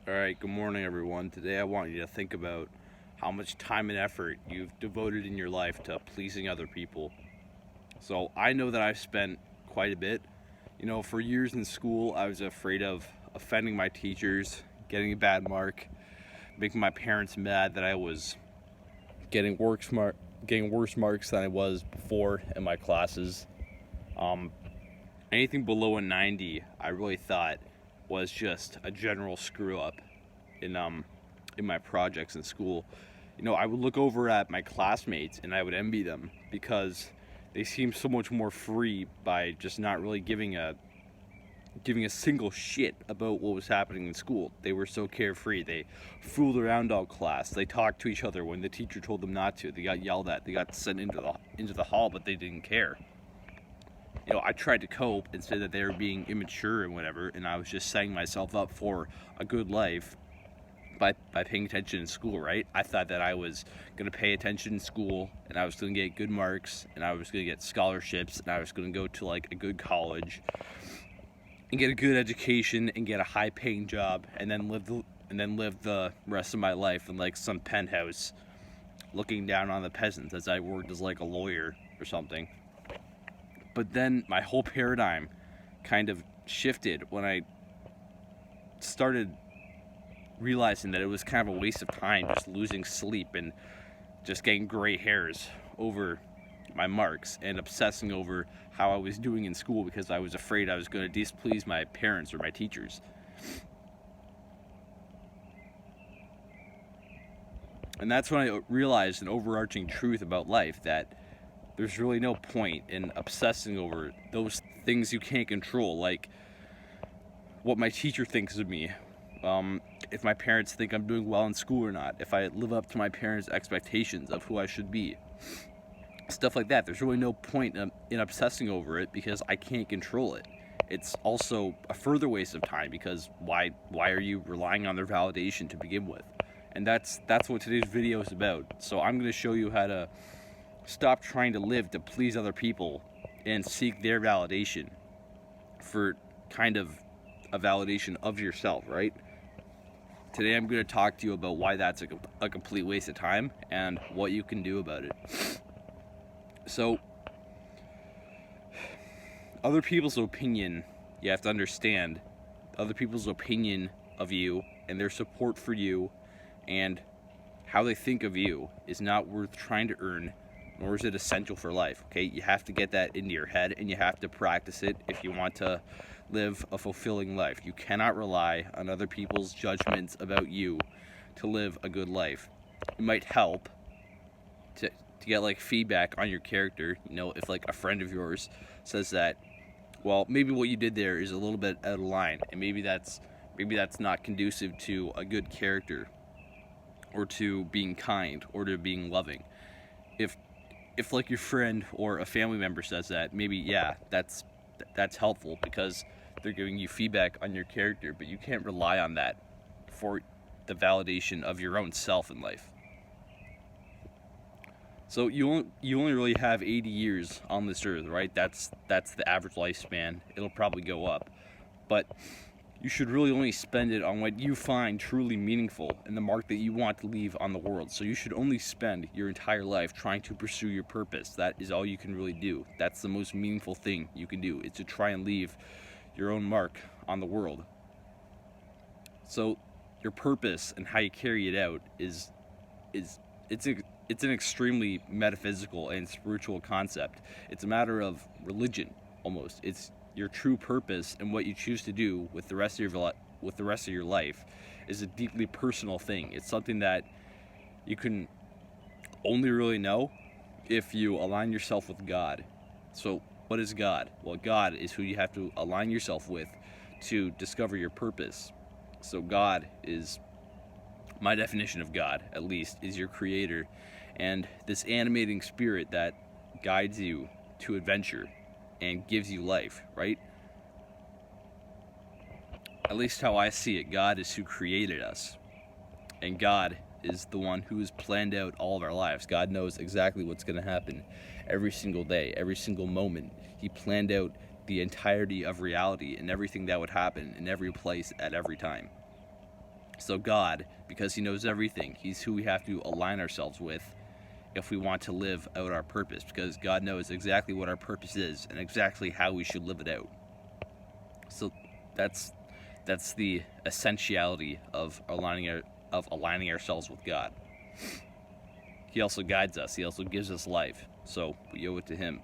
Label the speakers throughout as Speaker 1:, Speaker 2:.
Speaker 1: Alright, good morning everyone. Today I want you to think about how much time and effort you've devoted in your life to pleasing other people. So I know that I've spent quite a bit. For years in school I was afraid of offending my teachers, getting a bad mark, making my parents mad that I was getting worse marks than I was before in my classes. Um, Anything below a 90 I really thought was just a general screw up in my projects in school. I would look over at my classmates and I would envy them because they seemed so much more free by just not really giving a single shit about what was happening in school. They were so carefree. They fooled around all class. They talked to each other when the teacher told them not to. They got yelled at. They got sent into the hall, but they didn't care. I tried to cope and say that they were being immature and whatever, and I was just setting myself up for a good life by paying attention in school, right? I thought that I was going to pay attention in school, and I was going to get good marks, and I was going to get scholarships, and I was going to go to like a good college and get a good education and get a high-paying job, and then live the rest of my life in like some penthouse, looking down on the peasants as I worked as like a lawyer or something. But then my whole paradigm kind of shifted when I started realizing that it was kind of a waste of time just losing sleep and just getting gray hairs over my marks and obsessing over how I was doing in school because I was afraid I was going to displease my parents or my teachers. And that's when I realized an overarching truth about life, that there's really no point in obsessing over those things you can't control, like what my teacher thinks of me, if my parents think I'm doing well in school or not, if I live up to my parents' expectations of who I should be. Stuff like that. There's really no point in obsessing over it because I can't control it. It's also a further waste of time because why are you relying on their validation to begin with? And that's what today's video is about. So I'm going to show you how to stop trying to live to please other people and seek their validation for kind of a validation of yourself, right? Today I'm going to talk to you about why that's a complete waste of time and what you can do about it. So, other people's opinion, you have to understand, other people's opinion of you and their support for you and how they think of you is not worth trying to earn, nor is it essential for life, okay? You have to get that into your head and you have to practice it if you want to live a fulfilling life. You cannot rely on other people's judgments about you to live a good life. It might help to get like feedback on your character, if like a friend of yours says that, well, maybe what you did there is a little bit out of line, and maybe that's not conducive to a good character or to being kind or to being loving. If like your friend or a family member says that, maybe, yeah, that's helpful because they're giving you feedback on your character, but you can't rely on that for the validation of your own self in life. So you only really have 80 years on this earth, right? That's the average lifespan. It'll probably go up, but you should really only spend it on what you find truly meaningful and the mark that you want to leave on the world. So you should only spend your entire life trying to pursue your purpose. That is all you can really do. That's the most meaningful thing you can do, is to try and leave your own mark on the world. So your purpose and how you carry it out it's an extremely metaphysical and spiritual concept. It's a matter of religion almost. It's your true purpose and what you choose to do with the rest of your life is a deeply personal thing. It's something that you can only really know if you align yourself with God. So what is God? Well, God is who you have to align yourself with to discover your purpose. So God is, my definition of God at least, is your creator and this animating spirit that guides you to adventure and gives you life, right? At least how I see it, God is who created us. And God is the one who has planned out all of our lives. God knows exactly what's going to happen every single day, every single moment. He planned out the entirety of reality and everything that would happen in every place at every time. So God, because he knows everything, he's who we have to align ourselves with if we want to live out our purpose, because God knows exactly what our purpose is and exactly how we should live it out. So that's the essentiality of aligning ourselves with God. He also guides us. He also gives us life. So we owe it to him.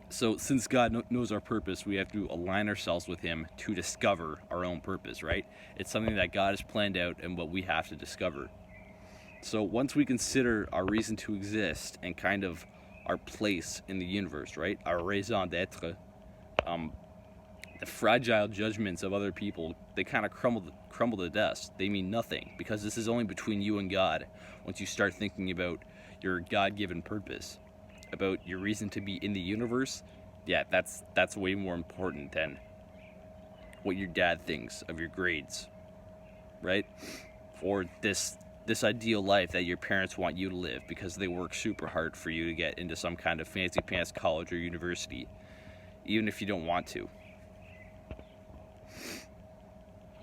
Speaker 1: So since God knows our purpose, we have to align ourselves with him to discover our own purpose, right? It's something that God has planned out and what we have to discover. So once we consider our reason to exist and kind of our place in the universe, right? Our raison d'être, the fragile judgments of other people, they kind of crumble to dust. They mean nothing, because this is only between you and God. Once you start thinking about your God-given purpose, about your reason to be in the universe, yeah, that's way more important than what your dad thinks of your grades, right? Or this ideal life that your parents want you to live because they work super hard for you to get into some kind of fancy pants college or university, even if you don't want to.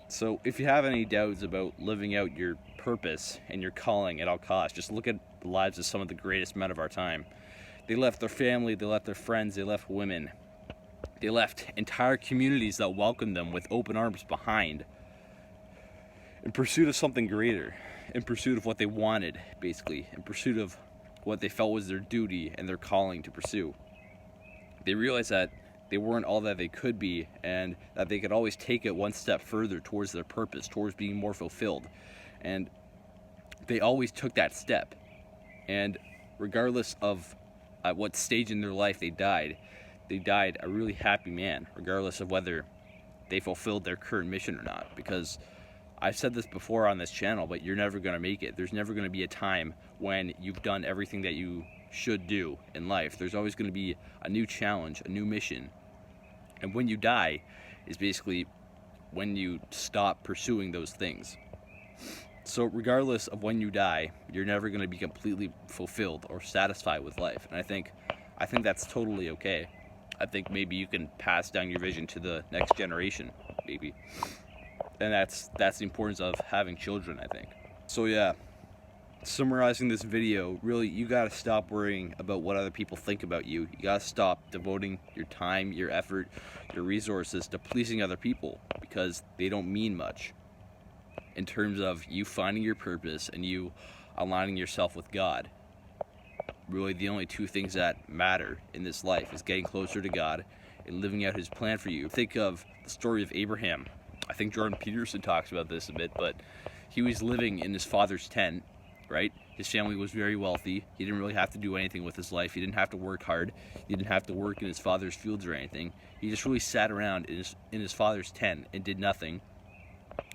Speaker 1: So if you have any doubts about living out your purpose and your calling at all costs, just look at the lives of some of the greatest men of our time. They left their family, they left their friends, they left women. They left entire communities that welcomed them with open arms behind, in pursuit of something greater, in pursuit of what they wanted, basically, in pursuit of what they felt was their duty and their calling to pursue. They realized that they weren't all that they could be, and that they could always take it one step further towards their purpose, towards being more fulfilled. And they always took that step. And regardless of at what stage in their life they died a really happy man, regardless of whether they fulfilled their current mission or not. Because I've said this before on this channel, but you're never going to make it. There's never going to be a time when you've done everything that you should do in life. There's always going to be a new challenge, a new mission. And when you die is basically when you stop pursuing those things. So regardless of when you die, you're never going to be completely fulfilled or satisfied with life. And I think that's totally okay. I think maybe you can pass down your vision to the next generation, maybe. And that's the importance of having children, I think. So yeah, summarizing this video, really, you gotta stop worrying about what other people think about you. You gotta stop devoting your time, your effort, your resources to pleasing other people, because they don't mean much in terms of you finding your purpose and you aligning yourself with God. Really, the only two things that matter in this life is getting closer to God and living out his plan for you. Think of the story of Abraham. I think Jordan Peterson talks about this a bit, but he was living in his father's tent, right? His family was very wealthy. He didn't really have to do anything with his life. He didn't have to work hard. He didn't have to work in his father's fields or anything. He just really sat around in his father's tent and did nothing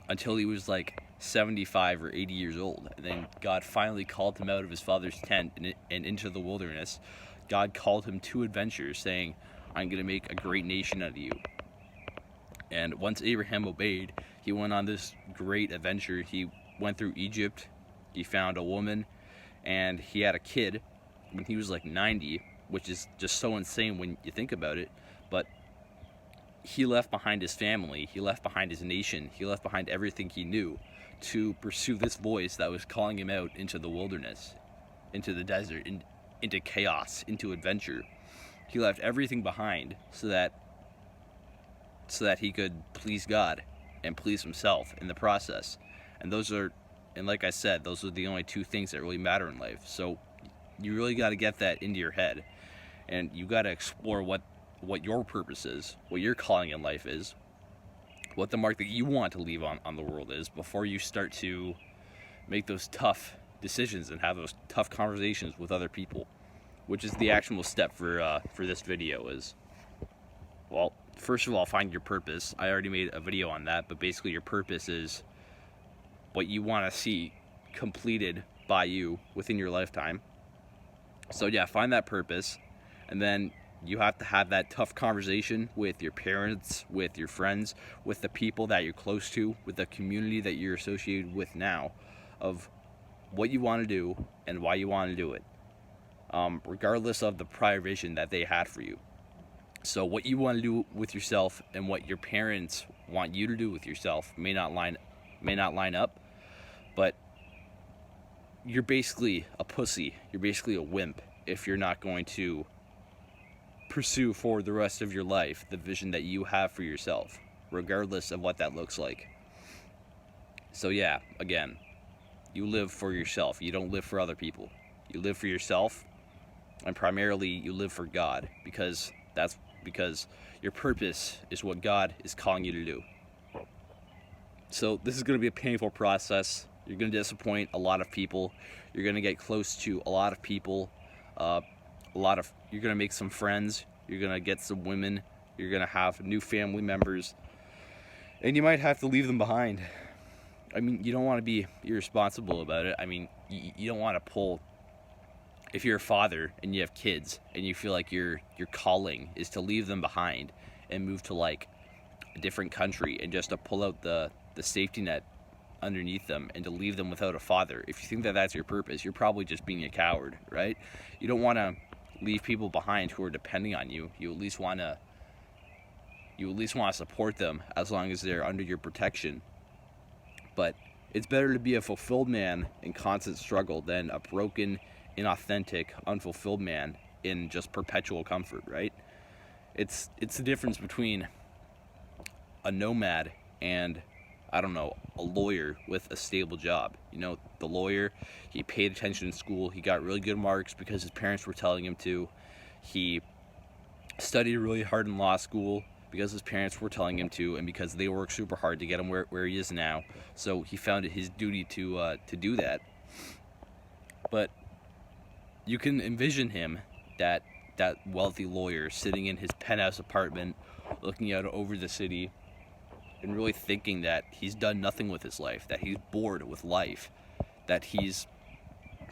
Speaker 1: until he was like 75 or 80 years old. And then God finally called him out of his father's tent and into the wilderness. God called him to adventures, saying, I'm going to make a great nation out of you. And once Abraham obeyed, he went on this great adventure. He went through Egypt. He found a woman, and he had a kid when he was like 90, which is just so insane when you think about it. But he left behind his family, he left behind his nation, he left behind everything he knew to pursue this voice that was calling him out into the wilderness, into the desert, into chaos, into adventure. He left everything behind so that he could please God and please himself in the process. And like I said, those are the only two things that really matter in life. So you really got to get that into your head, and you got to explore what your purpose is, what your calling in life is, what the mark that you want to leave on the world is, before you start to make those tough decisions and have those tough conversations with other people, which is the actual step for this video. Is, well, first of all, find your purpose. I already made a video on that, but basically your purpose is what you want to see completed by you within your lifetime. So yeah, find that purpose, and then you have to have that tough conversation with your parents, with your friends, with the people that you're close to, with the community that you're associated with now, of what you want to do and why you want to do it, regardless of the prior vision that they had for you. So what you want to do with yourself and what your parents want you to do with yourself may not line may not line up, but you're basically a pussy. You're basically a wimp if you're not going to pursue for the rest of your life the vision that you have for yourself, regardless of what that looks like. So yeah, again, you live for yourself. You don't live for other people. You live for yourself, and primarily you live for God, because your purpose is what God is calling you to do. So this is going to be a painful process. You're going to disappoint a lot of people. You're going to get close to a lot of people. You're going to make some friends. You're going to get some women. You're going to have new family members. And you might have to leave them behind. I mean, you don't want to be irresponsible about it. I mean, you don't want to pull... If you're a father and you have kids and you feel like your calling is to leave them behind and move to like a different country and just to pull out the safety net underneath them and to leave them without a father, if you think that that's your purpose, you're probably just being a coward, right? You don't want to leave people behind who are depending on you. You at least want to support them as long as they're under your protection. But it's better to be a fulfilled man in constant struggle than a broken, inauthentic, unfulfilled man in just perpetual comfort, right? It's the difference between a nomad and, I don't know, a lawyer with a stable job. You know, the lawyer, he paid attention in school, he got really good marks because his parents were telling him to. He studied really hard in law school because his parents were telling him to, and because they worked super hard to get him where he is now. So he found it his duty to do that. But you can envision him, that wealthy lawyer, sitting in his penthouse apartment, looking out over the city, and really thinking that he's done nothing with his life, that he's bored with life, that he's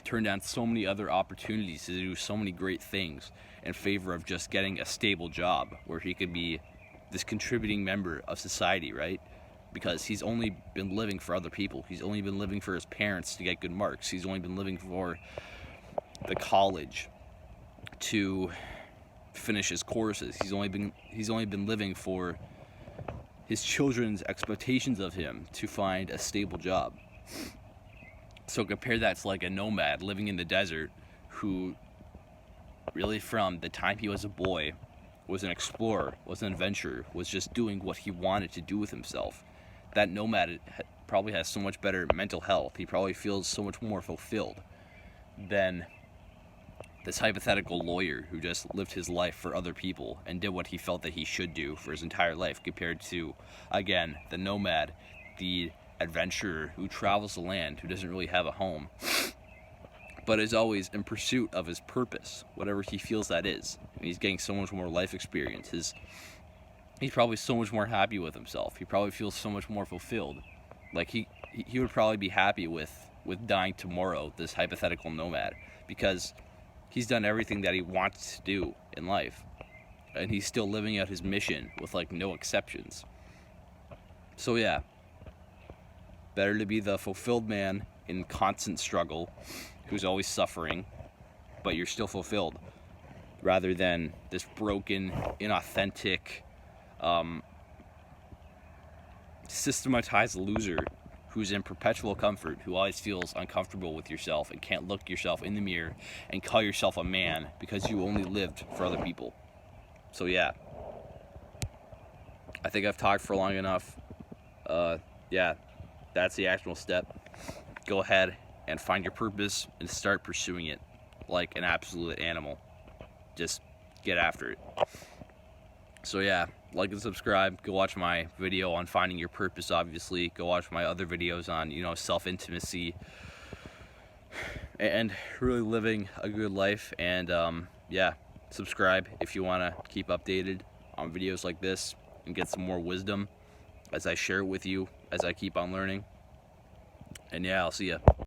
Speaker 1: turned down so many other opportunities to do so many great things in favor of just getting a stable job where he could be this contributing member of society, right? Because he's only been living for other people. He's only been living for his parents to get good marks. He's only been living for the college to finish his courses. He's only been living for his children's expectations of him to find a stable job. So compare that to like a nomad living in the desert who really from the time he was a boy was an explorer, was an adventurer, was just doing what he wanted to do with himself. That nomad probably has so much better mental health. He probably feels so much more fulfilled than this hypothetical lawyer who just lived his life for other people and did what he felt that he should do for his entire life, compared to, again, the nomad, the adventurer who travels the land, who doesn't really have a home, but is always in pursuit of his purpose, whatever he feels that is. And he's getting so much more life experience. He's probably so much more happy with himself. He probably feels so much more fulfilled. Like he would probably be happy with dying tomorrow, this hypothetical nomad, because he's done everything that he wants to do in life, and he's still living out his mission with like no exceptions. So yeah, better to be the fulfilled man in constant struggle who's always suffering, but you're still fulfilled, rather than this broken, inauthentic, systematized loser who's in perpetual comfort, who always feels uncomfortable with yourself and can't look yourself in the mirror and call yourself a man because you only lived for other people. So yeah, I think I've talked for long enough. Yeah, that's the actual step. Go ahead and find your purpose and start pursuing it like an absolute animal. Just get after it. So yeah, like and subscribe. Go watch my video on finding your purpose, obviously. Go watch my other videos on, self-intimacy and really living a good life. And yeah, subscribe if you want to keep updated on videos like this and get some more wisdom as I share it with you, as I keep on learning. And yeah, I'll see ya.